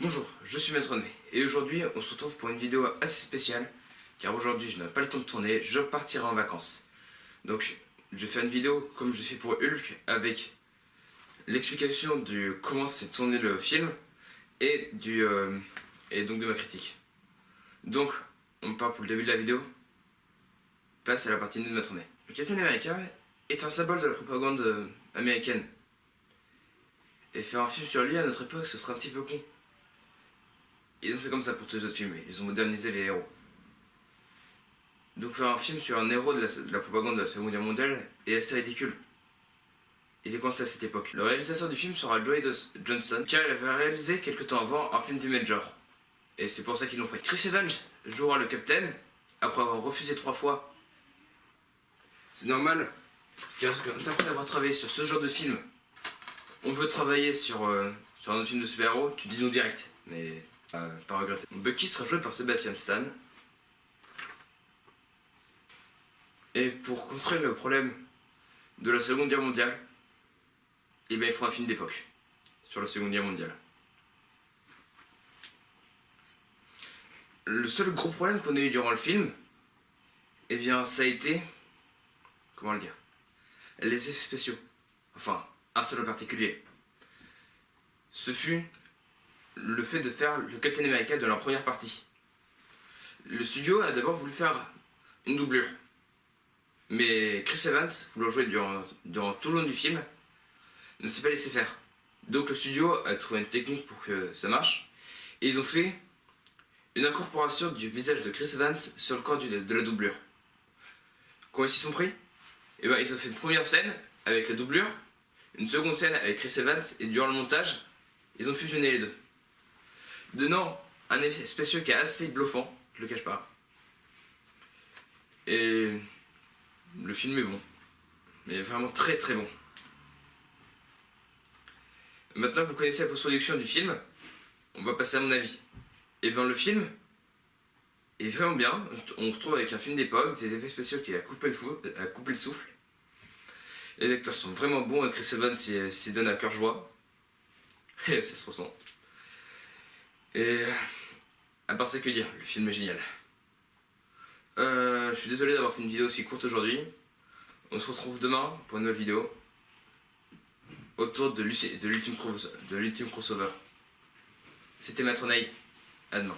Bonjour, je suis Maître Ney et aujourd'hui on se retrouve pour une vidéo assez spéciale car aujourd'hui je n'ai pas le temps de tourner, je partirai en vacances. Donc je vais faire une vidéo comme je fais pour Hulk avec l'explication de comment s'est tourné le film et, et donc de ma critique. Donc on part pour le début de la vidéo, passe à la partie de Maître Ney. Le Captain America est un symbole de la propagande américaine. Et faire un film sur lui à notre époque ce serait un petit peu con. Ils ont fait comme ça pour tous les autres films, ils ont modernisé les héros. Donc faire un film sur un héros de la propagande de la Seconde Guerre mondiale est assez ridicule. Il est coincé à cette époque. Le réalisateur du film sera Dwayne Johnson, car il avait réalisé quelque temps avant un film du Major. Et c'est pour ça qu'ils l'ont pris. Chris Evans jouera le Captain, après avoir refusé 3 fois. C'est normal, car après avoir travaillé sur ce genre de film, on veut travailler sur un autre film de super-héros, tu dis non direct, mais pas regretter. Bucky sera joué par Sebastian Stan. Et pour contrer le problème de la Seconde Guerre mondiale, eh bien il fera un film d'époque sur la Seconde Guerre mondiale. Le seul gros problème qu'on a eu durant le film, eh bien ça a été, comment le dire, les effets spéciaux. Enfin, un seul en particulier. Ce fut le fait de faire le Captain America de la première partie. Le studio a d'abord voulu faire une doublure. Mais Chris Evans, voulant jouer durant tout le long du film, ne s'est pas laissé faire. Donc le studio a trouvé une technique pour que ça marche. Et ils ont fait une incorporation du visage de Chris Evans sur le corps de la doublure. Quand ils s'y sont pris, et ben, ils ont fait une première scène avec la doublure, une seconde scène avec Chris Evans, et durant le montage, ils ont fusionné les deux. Donnant un effet spécial qui est assez bluffant, je le cache pas. Et le film est bon, mais vraiment très très bon. Maintenant que vous connaissez la post-production du film, on va passer à mon avis. Et bien le film est vraiment bien, on se retrouve avec un film d'époque, des effets spéciaux qui a coupé le souffle. Les acteurs sont vraiment bons et Chris Evans s'y donne à cœur joie. Et ça se ressent. Et à part ça, que dire, le film est génial. Je suis désolé d'avoir fait une vidéo aussi courte aujourd'hui. On se retrouve demain pour une nouvelle vidéo autour de l'ultime crossover. C'était Maître Ney, à demain.